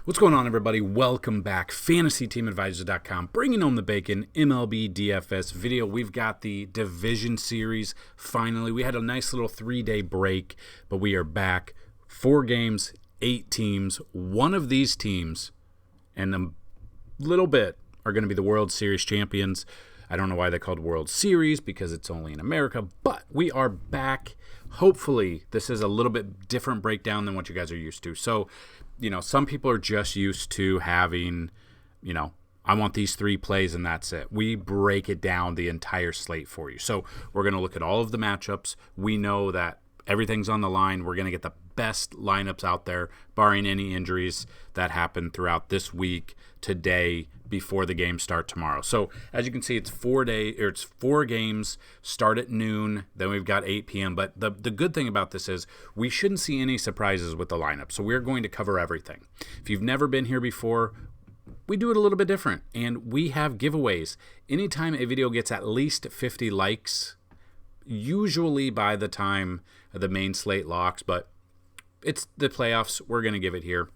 What's going on, everybody? Welcome back. FantasyTeamAdvisors.com, bringing home the bacon. MLB DFS video. We've got the division series. Finally, we had a nice little 3-day break, but we are back. 4 games, 8 teams. One of these teams, and a little bit, are going to be the World Series champions. I don't know why they called World Series, because it's only in America, but we are back. Hopefully, this is a little bit different breakdown than what you guys are used to. So, some people are just used to having, I want these 3 plays and that's it. We break it down, the entire slate for you. So we're going to look at all of the matchups. We know that everything's on the line. We're going to get the best lineups out there, barring any injuries that happen throughout this week, today, before the games start tomorrow. So as you can see, it's 4 games, start at noon, then we've got 8 p.m. But the good thing about this is we shouldn't see any surprises with the lineup. So we're going to cover everything. If you've never been here before, we do it a little bit different, and we have giveaways. Anytime a video gets at least 50 likes, usually by the time the main slate locks, but it's the playoffs, we're going to give it here.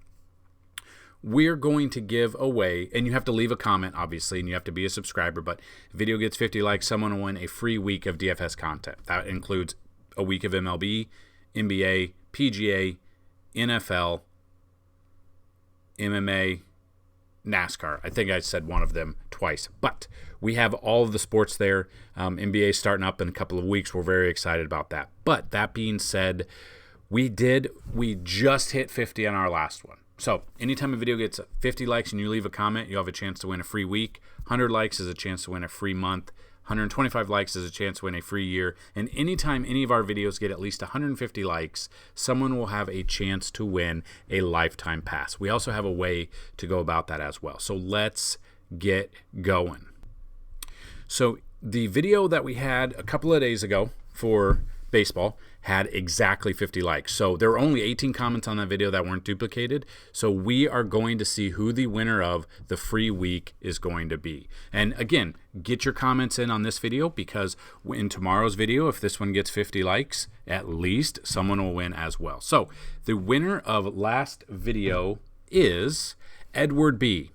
We're going to give away, and you have to leave a comment, obviously, and you have to be a subscriber, but if video gets 50 likes, someone will win a free week of DFS content. That includes a week of MLB, NBA, PGA, NFL, MMA, NASCAR. I think I said one of them twice, but we have all of the sports there. NBA starting up in a couple of weeks. We're very excited about that. But that being said, we just hit 50 on our last one. So anytime a video gets 50 likes and you leave a comment, you have a chance to win a free week. 100 likes is a chance to win a free month. 125 likes is a chance to win a free year. And anytime any of our videos get at least 150 likes, someone will have a chance to win a lifetime pass. We also have a way to go about that as well. So let's get going. So the video that we had a couple of days ago for baseball had exactly 50 likes. So there were only 18 comments on that video that weren't duplicated. So we are going to see who the winner of the free week is going to be. And again, get your comments in on this video, because in tomorrow's video, if this one gets 50 likes, at least someone will win as well. So the winner of last video is Edward B.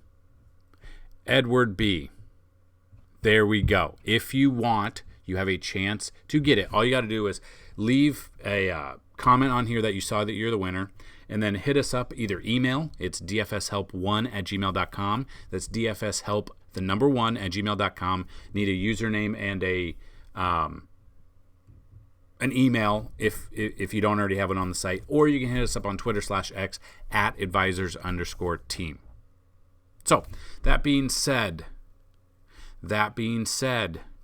Edward B. There we go. If you want, you have a chance to get it. All you got to do is leave a comment on here that you saw that you're the winner, and then hit us up, either email, it's dfshelp1@gmail.com. That's dfshelp, the number 1 at gmail.com. Need a username and an email if you don't already have it on the site, or you can hit us up on Twitter/X @advisors_team. So that being said,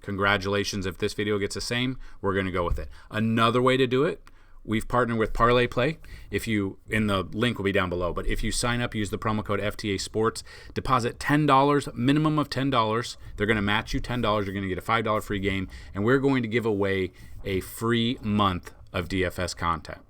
congratulations. If this video gets the same, we're going to go with it. Another way to do it, we've partnered with Parlay Play. In the link will be down below, but if you sign up, use the promo code FTAsports, deposit $10, minimum of $10. They're going to match you $10. You're going to get a $5 free game, and we're going to give away a free month of DFS content.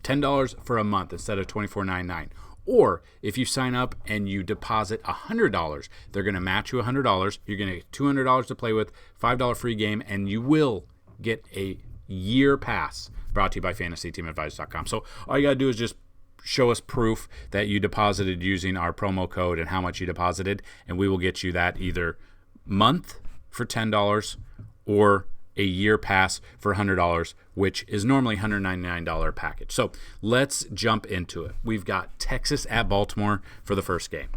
$10 for a month instead of $24.99. Or if you sign up and you deposit $100, they're going to match you $100. You're going to get $200 to play with, $5 free game, and you will get a year pass brought to you by FantasyTeamAdvisors.com. So all you got to do is just show us proof that you deposited using our promo code and how much you deposited, and we will get you that either month for $10 or a year pass for $100, which is normally $199 package. So let's jump into it. We've got Texas at Baltimore for the first game.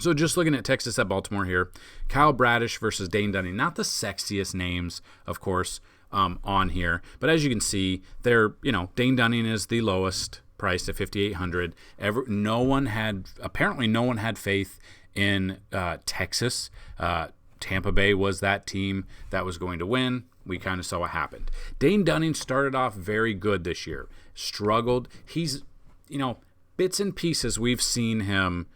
So just looking at Texas at Baltimore here, Kyle Bradish versus Dane Dunning. Not the sexiest names, of course, on here, but as you can see, Dane Dunning is the lowest priced at $5,800. Apparently no one had faith in Texas. Tampa Bay was that team that was going to win. We kind of saw what happened. Dane Dunning started off very good this year. Struggled. He's, bits and pieces we've seen him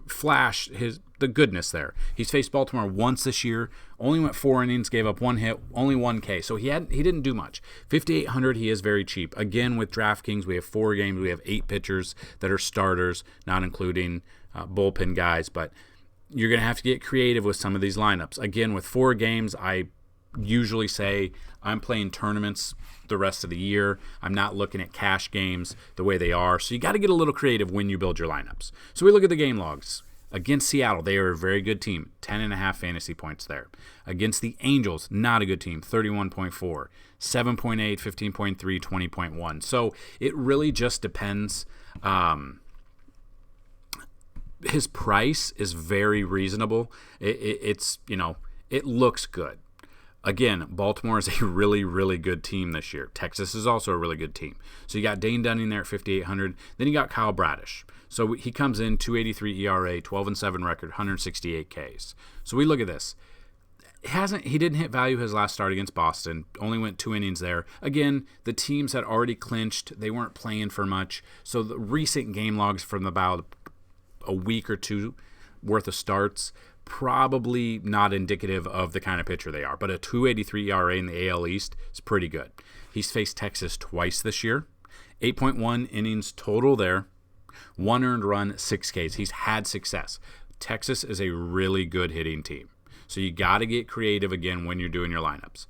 flash the goodness there. He's faced Baltimore once this year. Only went 4 innings, gave up 1 hit, only 1 K. So he didn't do much. $5,800, he is very cheap. Again, with DraftKings, we have 4 games. We have 8 pitchers that are starters, not including bullpen guys, but you're going to have to get creative with some of these lineups. Again, with 4 games, I usually say I'm playing tournaments the rest of the year. I'm not looking at cash games the way they are. So you got to get a little creative when you build your lineups. So we look at the game logs. Against Seattle, they are a very good team, 10.5 fantasy points there. Against the Angels, not a good team, 31.4, 7.8, 15.3, 20.1. So it really just depends. His price is very reasonable. It's it looks good. Again, Baltimore is a really, really good team this year. Texas is also a really good team. So you got Dane Dunning there at 5,800. Then you got Kyle Bradish. So he comes in 2.83 ERA, 12-7 record, 168 Ks. So we look at this. He didn't hit value his last start against Boston. Only went 2 innings there. Again, the teams had already clinched. They weren't playing for much. So the recent game logs from about a week or two worth of starts, probably not indicative of the kind of pitcher they are. But a 2.83 ERA in the AL East is pretty good. He's faced Texas twice this year. 8.1 innings total there. 1 earned run, 6 Ks. He's had success. Texas is a really good hitting team. So you got to get creative again when you're doing your lineups.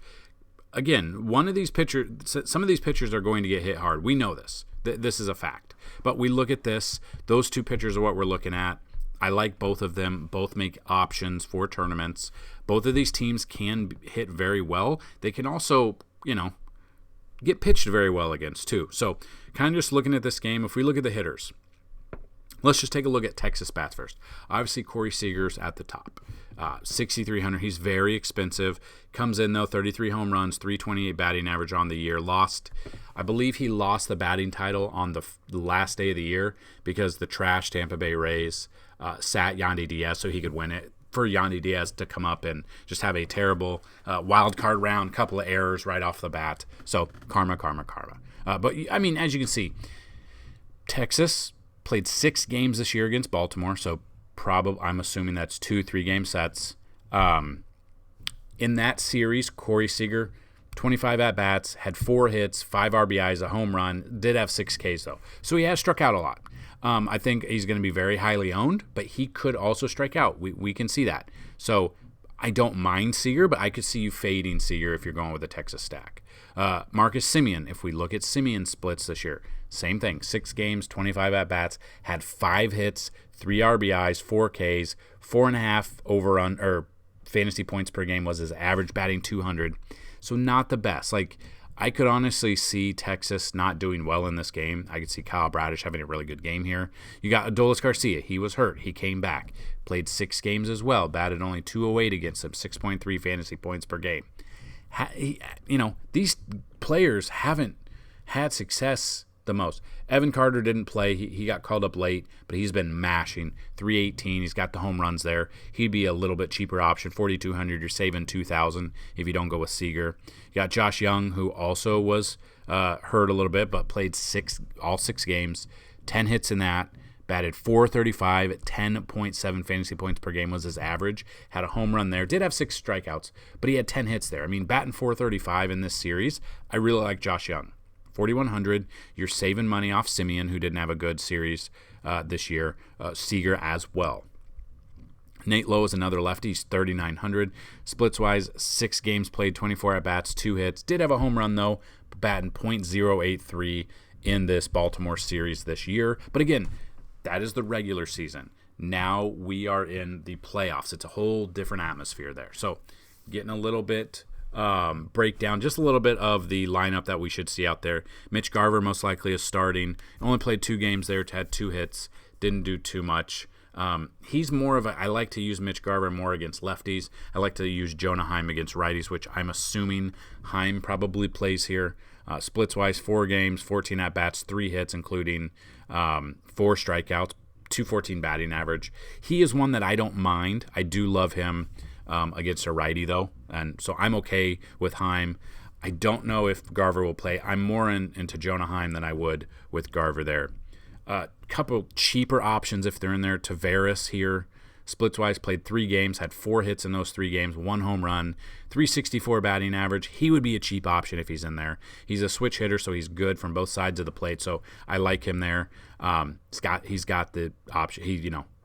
Again, some of these pitchers are going to get hit hard. We know this. This is a fact. But we look at this. Those 2 pitchers are what we're looking at. I like both of them. Both make options for tournaments. Both of these teams can hit very well. They can also, get pitched very well against too. So kind of just looking at this game, if we look at the hitters, let's just take a look at Texas bats first. Obviously, Corey Seager's at the top. 6,300. He's very expensive. Comes in, though, 33 home runs, 328 batting average on the year. I believe he lost the batting title on the last day of the year because the trash Tampa Bay Rays sat Yandy Diaz so he could win it. For Yandy Diaz to come up and just have a terrible wild card round, couple of errors right off the bat. So karma. But, I mean, as you can see, Texas played 6 games this year against Baltimore, so I'm assuming that's 2 3-game sets. In that series, Corey Seager, 25 at-bats, had 4 hits, 5 RBIs, a home run, did have 6 Ks, though. So he has struck out a lot. I think he's going to be very highly owned, but he could also strike out. We can see that. So I don't mind Seager, but I could see you fading Seager if you're going with a Texas stack. Marcus Semien, if we look at Semien splits this year, same thing. 6 games, 25 at-bats, had 5 hits, 3 RBIs, 4 Ks, 4.5 fantasy points per game was his average, batting 200. So not the best. I could honestly see Texas not doing well in this game. I could see Kyle Bradish having a really good game here. You got Adolis Garcia. He was hurt. He came back. Played 6 games as well. Batted only 208 against him. 6.3 fantasy points per game. These players haven't had success the most. Evan Carter didn't play. He got called up late, but he's been mashing. 318. He's got the home runs there. He'd be a little bit cheaper option. 4,200. You're saving 2,000 if you don't go with Seager. You got Josh Young, who also was hurt a little bit, but played all 6 games. 10 hits in that. Batted 435 at 10.7 fantasy points per game was his average. Had a home run there. Did have 6 strikeouts, but he had 10 hits there. I mean, batting 435 in this series, I really like Josh Young. 4,100. You're saving money off Semien, who didn't have a good series this year. Seager as well. Nate Lowe is another lefty. He's 3,900. Splits-wise, 6 games played, 24 at-bats, 2 hits. Did have a home run, though, batting .083 in this Baltimore series this year. But again, that is the regular season. Now we are in the playoffs. It's a whole different atmosphere there. So getting a little bit breakdown, just a little bit of the lineup that we should see out there. Mitch Garver most likely is starting. Only played 2 games there, had 2 hits. Didn't do too much. He's more of I like to use Mitch Garver more against lefties. I like to use Jonah Heim against righties, which I'm assuming Heim probably plays here. Splits-wise, 4 games, 14 at-bats, 3 hits, including 4 strikeouts, 214 batting average. He is one that I don't mind. I do love him against a righty, though, and so I'm okay with Heim. I don't know if Garver will play. I'm more into Jonah Heim than I would with Garver there. Couple cheaper options if they're in there. Tavares here, splits-wise, played 3 games, had 4 hits in those 3 games, 1 home run, 364 batting average. He would be a cheap option if he's in there. He's a switch hitter, so he's good from both sides of the plate, so I like him there. He's got the option.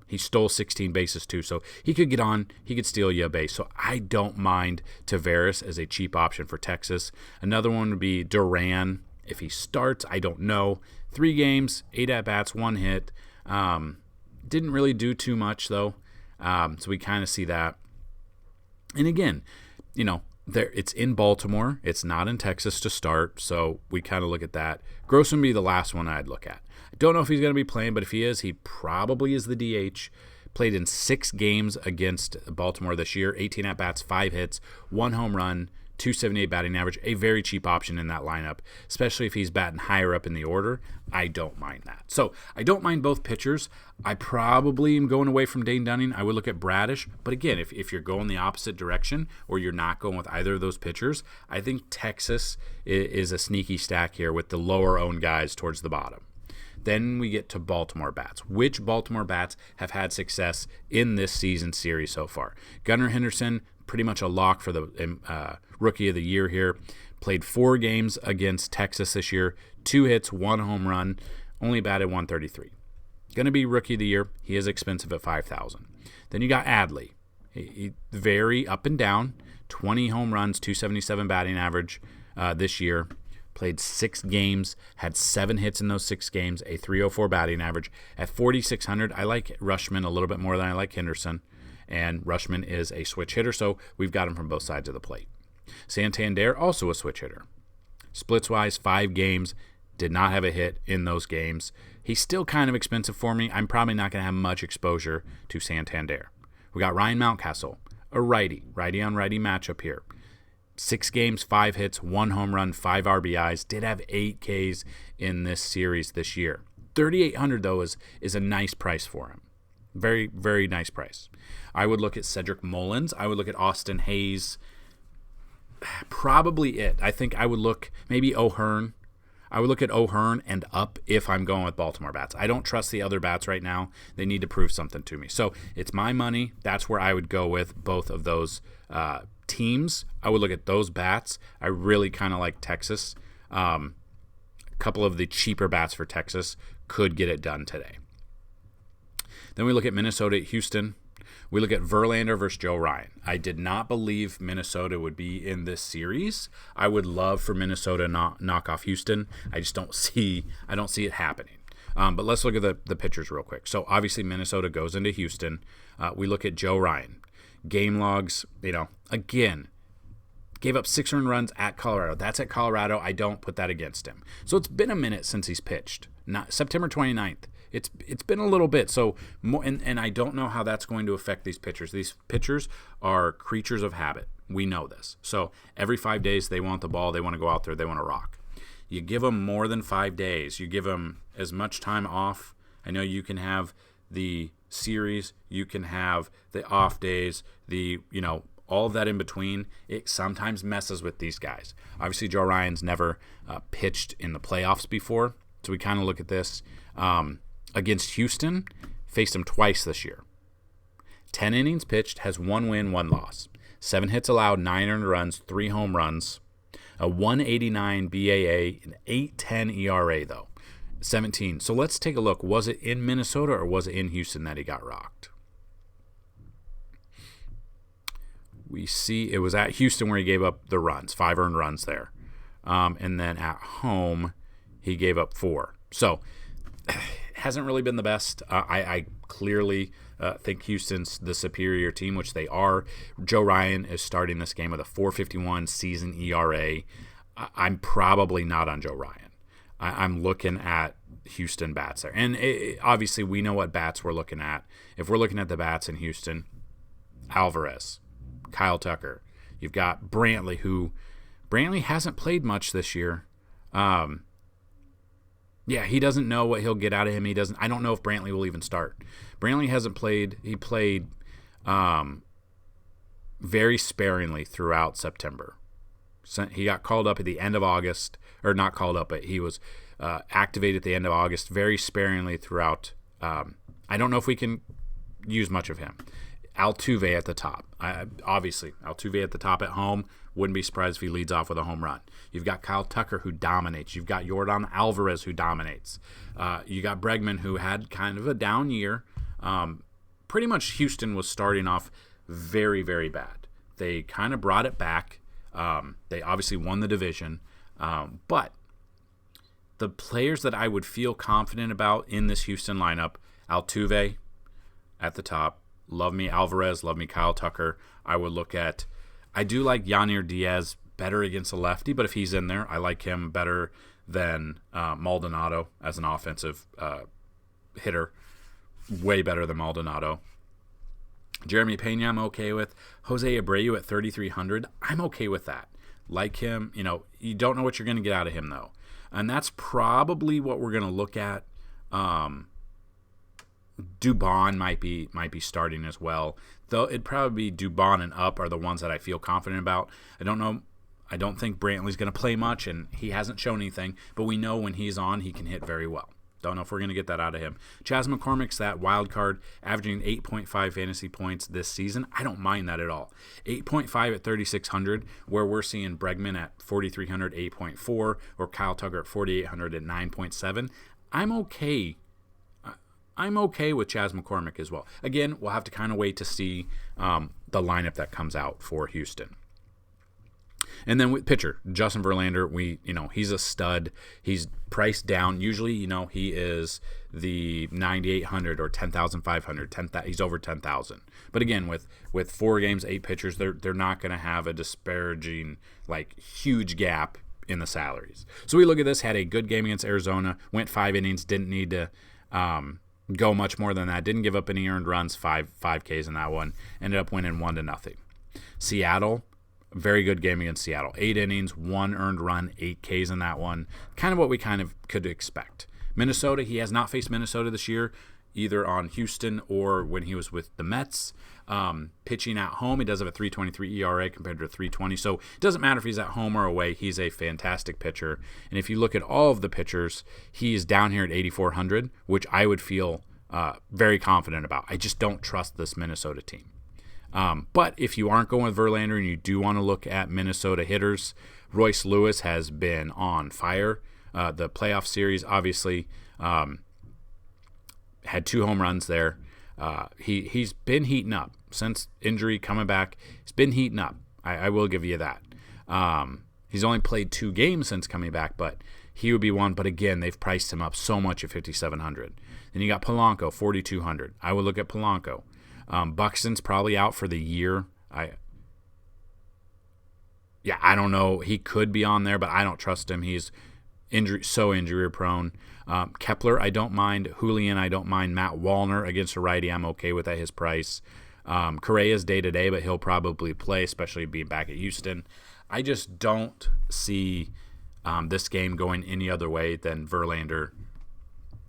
He stole 16 bases too, so he could get on. He could steal you a base. So I don't mind Taveras as a cheap option for Texas. Another one would be Duran. If he starts, I don't know. 3 games, 8 at-bats, 1 hit. Didn't really do too much, though. So we kind of see that. And again, it's in Baltimore. It's not in Texas to start, so we kind of look at that. Gross would be the last one I'd look at. I don't know if he's going to be playing, but if he is, he probably is the DH. Played in 6 games against Baltimore this year, 18 at-bats, 5 hits, 1 home run, 278 batting average, a very cheap option in that lineup, especially if he's batting higher up in the order. I don't mind that. So I don't mind both pitchers. I probably am going away from Dane Dunning. I would look at Bradish. But again, if you're going the opposite direction or you're not going with either of those pitchers, I think Texas is a sneaky stack here with the lower-owned guys towards the bottom. Then we get to Baltimore bats. Which Baltimore bats have had success in this season series so far? Gunnar Henderson, pretty much a lock for the Rookie of the Year here. Played 4 games against Texas this year, 2 hits, 1 home run, only batted .133. Going to be Rookie of the Year. He is expensive at $5,000. Then you got Adley. He very up and down, 20 home runs, 277 batting average this year. Played 6 games, had 7 hits in those 6 games, a .304 batting average. At 4,600, I like Rushman a little bit more than I like Henderson, and Rushman is a switch hitter, so we've got him from both sides of the plate. Santander, also a switch hitter. Splits-wise, 5 games, did not have a hit in those games. He's still kind of expensive for me. I'm probably not going to have much exposure to Santander. We got Ryan Mountcastle, a righty-on-righty matchup here. 6 games, 5 hits, 1 home run, 5 RBIs. Did have 8 Ks in this series this year. $3,800 though is a nice price for him. Very, very nice price. I would look at Cedric Mullins. I would look at Austin Hayes. Probably it. I think I would look maybe O'Hearn. I would look at O'Hearn and up if I'm going with Baltimore bats. I don't trust the other bats right now. They need to prove something to me. So it's my money. That's where I would go with both of those teams. I would look at those bats. I really kind of like Texas. A couple of the cheaper bats for Texas could get it done today. Then we look at Minnesota at Houston. We look at Verlander versus Joe Ryan. I did not believe Minnesota would be in this series. I would love for Minnesota to knock off Houston. I just don't see it happening. But let's look at the pitchers real quick. So obviously Minnesota goes into Houston. We look at Joe Ryan. Game logs, again, gave up 6 earned runs at Colorado. That's at Colorado. I don't put that against him. So it's been a minute since he's pitched. September 29th. It's been a little bit. So more, and I don't know how that's going to affect these pitchers. These pitchers are creatures of habit. We know this. So every 5 days they want the ball. They want to go out there. They want to rock. You give them more than 5 days. You give them as much time off. I know you can have the series. You can have the off days. All of that in between. It sometimes messes with these guys. Obviously, Joe Ryan's never pitched in the playoffs before. So we kind of look at this. Against Houston, faced him twice this year. 10 innings pitched, has 1 win, 1 loss. 7 hits allowed, 9 earned runs, 3 home runs, a 189 BAA, an 8.10 ERA though, 17. So let's take a look. Was it in Minnesota or was it in Houston that he got rocked? We see it was at Houston where he gave up the runs, 5 earned runs there. And then at home, he gave up 4. So hasn't really been the best. I clearly think Houston's the superior team, which they are. Joe Ryan is starting this game with a 4.51 season ERA. I'm probably not on Joe Ryan. I'm looking at Houston bats there. And obviously we know what bats we're looking at. If we're looking at the bats in Houston, Alvarez, Kyle Tucker. You've got Brantley, who Brantley hasn't played much this year. He doesn't know what he'll get out of him. I don't know if Brantley will even start. Brantley hasn't played. He played very sparingly throughout September. So he got called up at the end of August, or not called up, but he was activated at the end of August, very sparingly throughout. I don't know if we can use much of him. Altuve at the top. Obviously, Altuve at the top at home. Wouldn't be surprised if he leads off with a home run. You've got Kyle Tucker, who dominates. You've got Yordan Alvarez, who dominates. You got Bregman, who had kind of a down year. pretty much Houston was starting off very, very bad. They kind of brought it back. They obviously won the division. But the players that I would feel confident about in this Houston lineup, Altuve at the top. Love me Alvarez, love me Kyle Tucker. I do like Yanir Diaz better against a lefty, but if he's in there, I like him better than Maldonado as an offensive hitter. Way better than Maldonado. Jeremy Pena, I'm okay with. Jose Abreu at 3,300. I'm okay with that. Like him, you don't know what you're going to get out of him, though. And that's probably what we're going to look at. Dubon might be starting as well. Though it'd probably be Dubon and up are the ones that I feel confident about. I don't know. I don't think Brantley's going to play much, and he hasn't shown anything. But we know when he's on, he can hit very well. Don't know if we're going to get that out of him. Chas McCormick's that wild card, averaging 8.5 fantasy points this season. I don't mind that at all. 8.5 at 3,600, where we're seeing Bregman at 4,300, 8.4, or Kyle Tucker at 4,800 at 9.7. I'm okay. I'm okay with Chas McCormick as well. Again, we'll have to kind of wait to see the lineup that comes out for Houston. And then with pitcher, Justin Verlander, he's a stud. He's priced down. Usually, he is the 9,800 or 10,500. He's over 10,000. But again, with 4 games, 8 pitchers, they're not going to have a disparaging, huge gap in the salaries. So we look at this, had a good game against Arizona, went 5 innings, didn't need to go much more than that. Didn't give up any earned runs, 5 Ks in that one. Ended up winning 1-0. Seattle, very good game against Seattle. 8 innings, 1 earned run, 8 Ks in that one. Kind of what we kind of could expect. Minnesota, he has not faced Minnesota this year, either on Houston or when he was with the Mets. Pitching at home, he does have a 3.23 ERA compared to a 3.20. So it doesn't matter if he's at home or away. He's a fantastic pitcher. And if you look at all of the pitchers, he's down here at 8,400, which I would feel very confident about. I just don't trust this Minnesota team. But if you aren't going with Verlander and you do want to look at Minnesota hitters, Royce Lewis has been on fire. The playoff series, obviously, had 2 home runs there. He's been heating up since injury, coming back. He's been heating up. I will give you that. He's only played 2 games since coming back, but he would be one. But again, they've priced him up so much at 5,700. Then you got Polanco, 4,200. I would look at Polanco. Buxton's probably out for the year. I don't know. He could be on there, but I don't trust him. He's injury prone. Kepler, I don't mind. Julian, I don't mind. Matt Wallner against a righty, I'm okay with at his price. Correa's day-to-day, but he'll probably play, especially being back at Houston. I just don't see this game going any other way than Verlander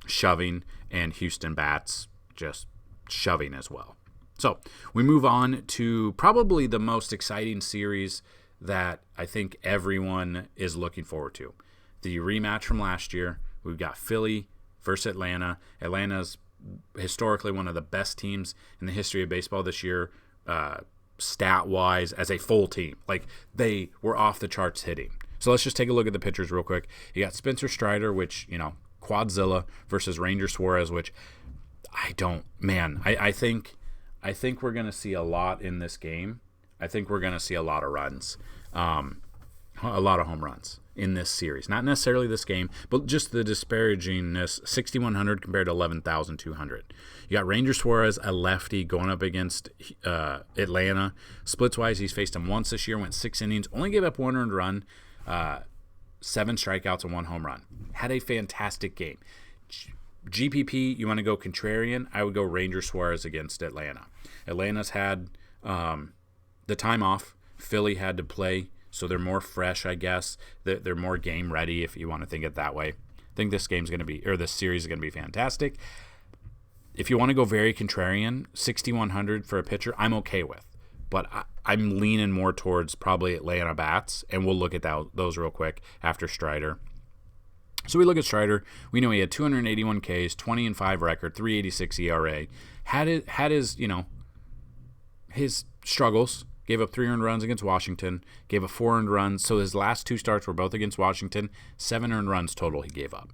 shoving and Houston bats just shoving as well. So we move on to probably the most exciting series that I think everyone is looking forward to. The rematch from last year. We've got Philly versus Atlanta. Atlanta's historically one of the best teams in the history of baseball this year, stat-wise, as a full team. They were off the charts hitting. So let's just take a look at the pitchers real quick. You got Spencer Strider, which, Quadzilla, versus Ranger Suarez, which I think we're going to see a lot in this game. I think we're going to see a lot of runs, a lot of home runs in this series. Not necessarily this game, but just the disparagingness, 6,100 compared to 11,200. You got Ranger Suarez, a lefty, going up against Atlanta. Splits-wise, he's faced him once this year, went 6 innings, only gave up 1 earned run, 7 strikeouts and 1 home run. Had a fantastic game. GPP, you want to go contrarian, I would go Ranger Suarez against Atlanta. Atlanta's had the time off. Philly had to play, so they're more fresh, I guess. They're more game ready, if you want to think it that way. I think this series is going to be fantastic. If you want to go very contrarian, 6,100 for a pitcher, I'm okay with. But I'm leaning more towards probably Atlanta bats, and we'll look at those real quick after Strider. So we look at Strider. We know he had 281 Ks, 20-5 record, 3.86 ERA. Had his struggles. Gave up 3 earned runs against Washington. Gave up 4 earned runs. So his last 2 starts were both against Washington. 7 earned runs total he gave up.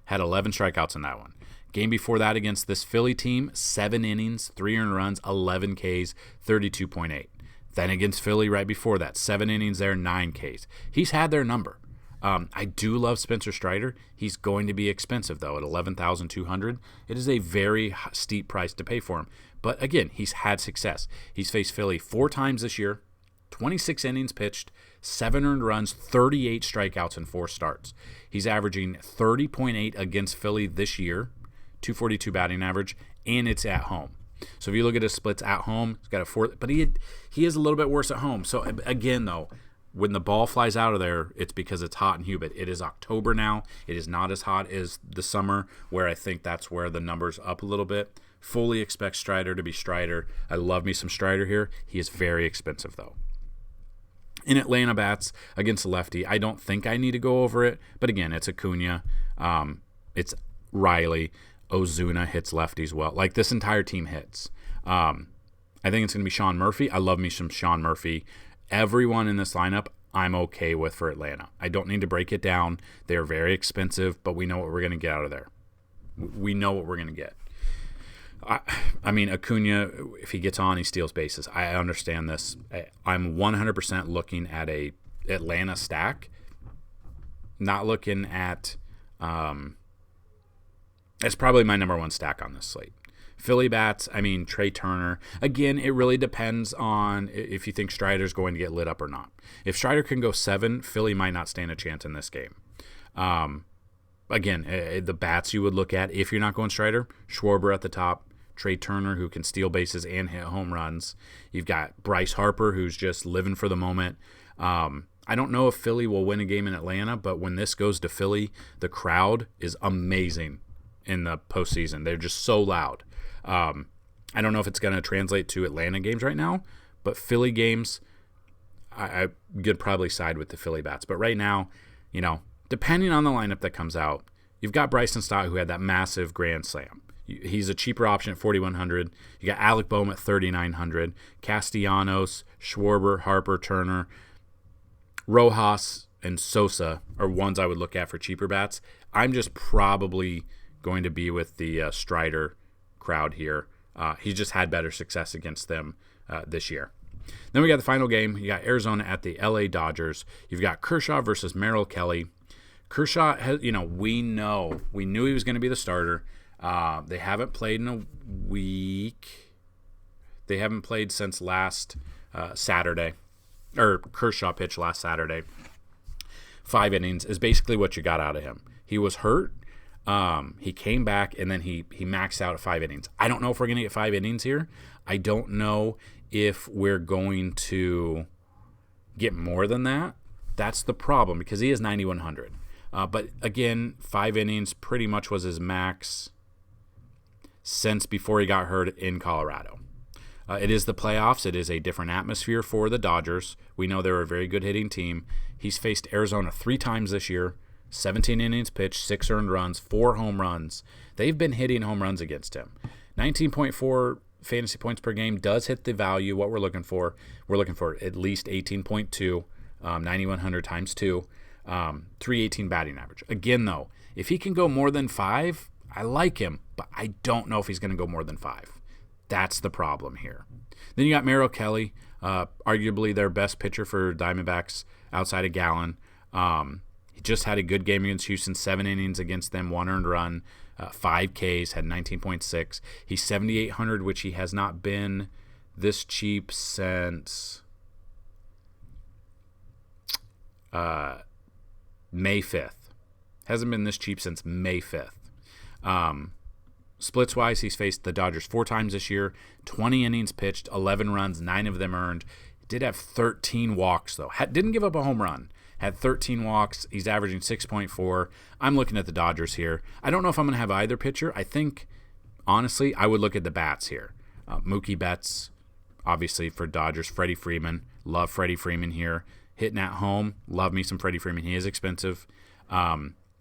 Had 11 strikeouts in that one. Game before that against this Philly team, 7 innings, 3 earned runs, 11 Ks, 32.8. Then against Philly right before that, 7 innings there, 9 Ks. He's had their number. I do love Spencer Strider. He's going to be expensive, though, at $11,200. It is a very steep price to pay for him. But again, he's had success. He's faced Philly 4 times this year, 26 innings pitched, 7 earned runs, 38 strikeouts in 4 starts. He's averaging 30.8 against Philly this year, 242 batting average, and it's at home. So if you look at his splits at home, he's got a 4, but he is a little bit worse at home. So again, though, when the ball flies out of there, it's because it's hot and humid. It is October now. It is not as hot as the summer, where I think that's where the number's up a little bit. Fully expect Strider to be Strider. I love me some Strider here. He is very expensive, though. In Atlanta bats against a lefty, I don't think I need to go over it. But again, it's Acuna. It's Riley. Ozuna hits lefties well. Like, this entire team hits. I think it's going to be Sean Murphy. I love me some Sean Murphy. Everyone in this lineup I'm okay with for Atlanta. I don't need to break it down. They are very expensive, but we know what we're going to get out of there. We know what we're going to get. I mean, Acuna, if he gets on, he steals bases. I understand this. I'm 100% looking at a Atlanta stack, not looking at it's probably my number 1 stack on this slate. Philly bats, I mean, Trey Turner. Again, it really depends on if you think Strider's going to get lit up or not. If Strider can go 7, Philly might not stand a chance in this game. Again, the bats you would look at if you're not going Strider, Schwarber at the top, Trey Turner, who can steal bases and hit home runs. You've got Bryce Harper, who's just living for the moment. I don't know if Philly will win a game in Atlanta, but when this goes to Philly, the crowd is amazing in the postseason. They're just so loud. I don't know if it's going to translate to Atlanta games right now, but Philly games, I could probably side with the Philly bats. But right now, depending on the lineup that comes out, you've got Bryson Stott, who had that massive grand slam. He's a cheaper option at $4,100. You got Alec Boehm at $3,900. Castellanos, Schwarber, Harper, Turner, Rojas, and Sosa are ones I would look at for cheaper bats. I'm just probably going to be with the Strider crowd here. He's just had better success against them this year. Then we got the final game. You got Arizona at the LA Dodgers. You've got Kershaw versus Merrill Kelly. Kershaw has, we knew he was going to be the starter. They haven't played in a week. They haven't played since last Saturday, or Kershaw pitched last Saturday. 5 innings is basically what you got out of him. He was hurt. He came back, and then he maxed out at 5 innings. I don't know if we're going to get 5 innings here. I don't know if we're going to get more than that. That's the problem, because he is 9,100. But again, 5 innings pretty much was his max since before he got hurt in Colorado. It is the playoffs. It is a different atmosphere for the Dodgers. We know they're a very good hitting team. He's faced Arizona 3 times this year. 17 innings pitched, 6 earned runs, 4 home runs. They've been hitting home runs against him. 19.4 fantasy points per game does hit the value, what we're looking for. We're looking for at least 18.2, 9,100 times 2, 318 batting average. Again, though, if he can go more than 5, I like him, but I don't know if he's going to go more than 5. That's the problem here. Then you got Merrill Kelly, arguably their best pitcher for Diamondbacks outside of Gallen. He just had a good game against Houston, 7 innings against them, 1 earned run, 5 Ks, had 19.6. He's 7,800, which he has not been this cheap since May 5th. Hasn't been this cheap since May 5th. Splits-wise, he's faced the Dodgers 4 times this year, 20 innings pitched, 11 runs, 9 of them earned. Did have 13 walks, though. Didn't give up a home run. Had 13 walks. He's averaging 6.4. I'm looking at the Dodgers here. I don't know if I'm going to have either pitcher. I think, honestly, I would look at the bats here. Mookie Betts, obviously, for Dodgers. Freddie Freeman. Love Freddie Freeman here. Hitting at home. Love me some Freddie Freeman. He is expensive.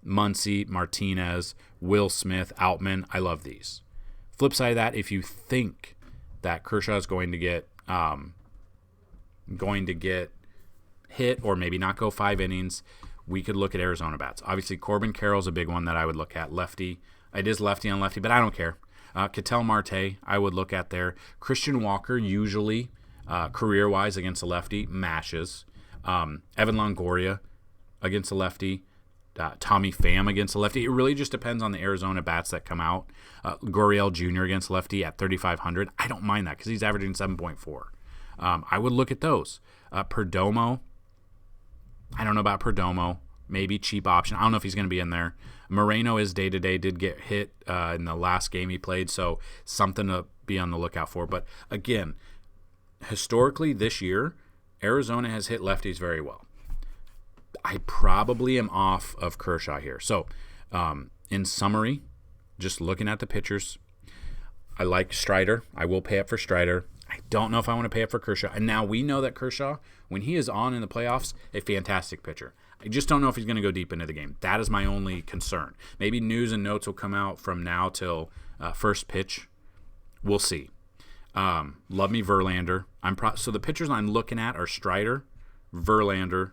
Muncy, Martinez, Will Smith, Outman. I love these. Flip side of that, if you think that Kershaw is going to get hit or maybe not go 5 innings, we could look at Arizona bats. Obviously, Corbin Carroll's a big one that I would look at. Lefty. It is lefty on lefty, but I don't care. Ketel Marte, I would look at there. Christian Walker, usually, career-wise against a lefty, mashes. Evan Longoria against a lefty. Tommy Pham against a lefty. It really just depends on the Arizona bats that come out. Gurriel Jr. against lefty at 3,500. I don't mind that because he's averaging 7.4. I would look at those. Perdomo. I don't know about Perdomo. Maybe cheap option. I don't know if he's going to be in there. Moreno is day-to-day. Did get hit in the last game he played, so something to be on the lookout for. But again, historically this year, Arizona has hit lefties very well. I probably am off of Kershaw here. So, in summary, just looking at the pitchers, I like Strider. I will pay up for Strider. I don't know if I want to pay up for Kershaw. And now we know that Kershaw, when he is on in the playoffs, a fantastic pitcher. I just don't know if he's going to go deep into the game. That is my only concern. Maybe news and notes will come out from now till first pitch. We'll see. Love me Verlander. So the pitchers I'm looking at are Strider, Verlander,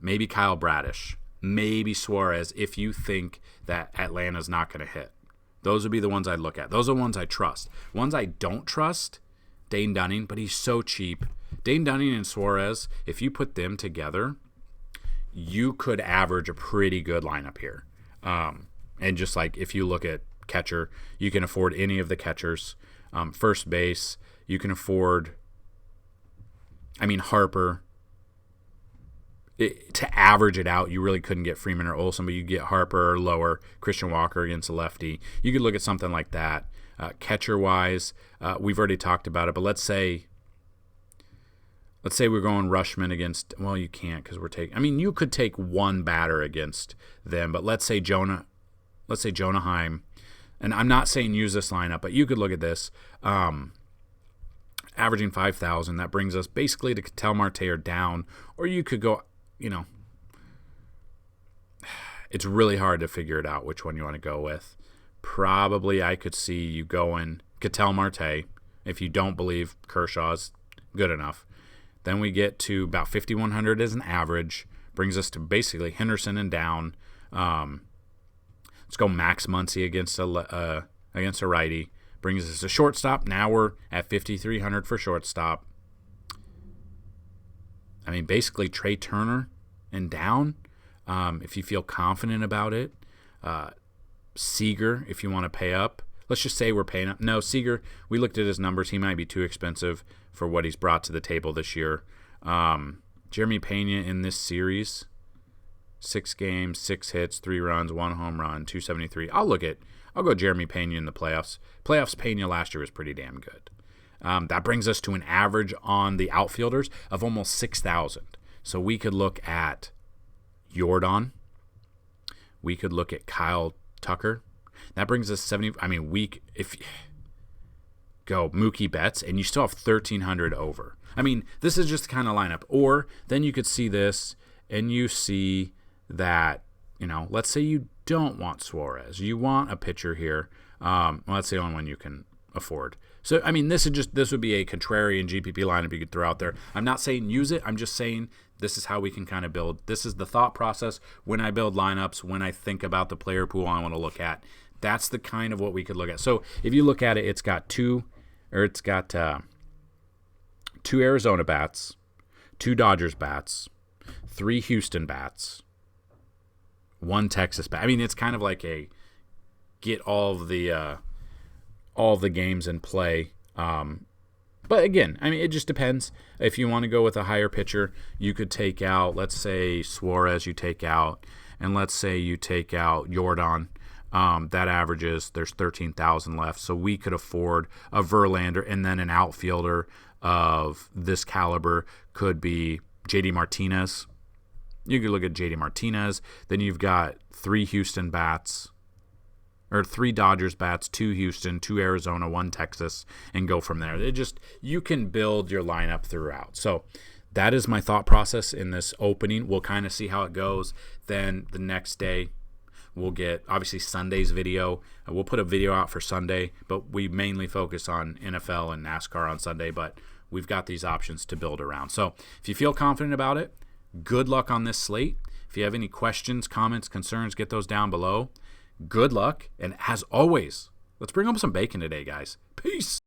maybe Kyle Bradish, maybe Suarez if you think that Atlanta's not going to hit. Those would be the ones I'd look at. Those are the ones I trust. Ones I don't trust, Dane Dunning, but he's so cheap. Dane Dunning and Suarez, if you put them together, you could average a pretty good lineup here. And just like if you look at catcher, you can afford any of the catchers. First base, you can afford, Harper. To average it out, you really couldn't get Freeman or Olsen, but you get Harper or lower, Christian Walker against a lefty. You could look at something like that. Catcher-wise, we've already talked about it, but let's say we're going Rushman against, well, you can't because we're taking, you could take one batter against them, but let's say Jonah Heim, and I'm not saying use this lineup, but you could look at this, averaging 5,000. That brings us basically to Ketel Marte or down, or you could go, it's really hard to figure it out which one you want to go with. Probably I could see you going Ketel Marte if you don't believe Kershaw's good enough. Then we get to about 5,100 as an average. Brings us to basically Henderson and down. Let's go Max Muncy against a righty. Brings us to shortstop. Now we're at 5,300 for shortstop. Basically Trey Turner and down, if you feel confident about it. Seager, if you want to pay up. Let's just say we're paying up. No, Seager, we looked at his numbers. He might be too expensive for what he's brought to the table this year. Jeremy Pena in this series, 6 games, 6 hits, 3 runs, 1 home run, 273. I'll go Jeremy Pena in the playoffs. Playoffs Pena last year was pretty damn good. That brings us to an average on the outfielders of almost 6,000. So we could look at Jordan. We could look at Kyle Tucker. That brings us 70. If go Mookie Betts, and you still have 1,300 over. This is just the kind of lineup. Or then you could see this, and you see that, let's say you don't want Suarez. You want a pitcher here. That's the only one you can afford. So, this would be a contrarian GPP lineup you could throw out there. I'm not saying use it. I'm just saying this is how we can kind of build. This is the thought process when I build lineups, when I think about the player pool I want to look at. That's the kind of what we could look at. So, if you look at it, it's got two Arizona bats, 2 Dodgers bats, 3 Houston bats, 1 Texas bat. It's kind of like a get all of the games in play. But again, it just depends. If you want to go with a higher pitcher, you could take out, let's say Suarez you take out, and let's say you take out Jordan. That averages, there's 13,000 left. So we could afford a Verlander, and then an outfielder of this caliber could be JD Martinez. You could look at JD Martinez. Then you've got 3 Houston bats, or 3 Dodgers bats, 2 Houston, 2 Arizona, 1 Texas, and go from there. You can build your lineup throughout. So that is my thought process in this opening. We'll kind of see how it goes. Then the next day, we'll get, obviously, Sunday's video. We'll put a video out for Sunday, but we mainly focus on NFL and NASCAR on Sunday, but we've got these options to build around. So if you feel confident about it, good luck on this slate. If If you have any questions, comments, concerns, get those down below. Good luck, and as always, let's bring home some bacon today, guys. Peace.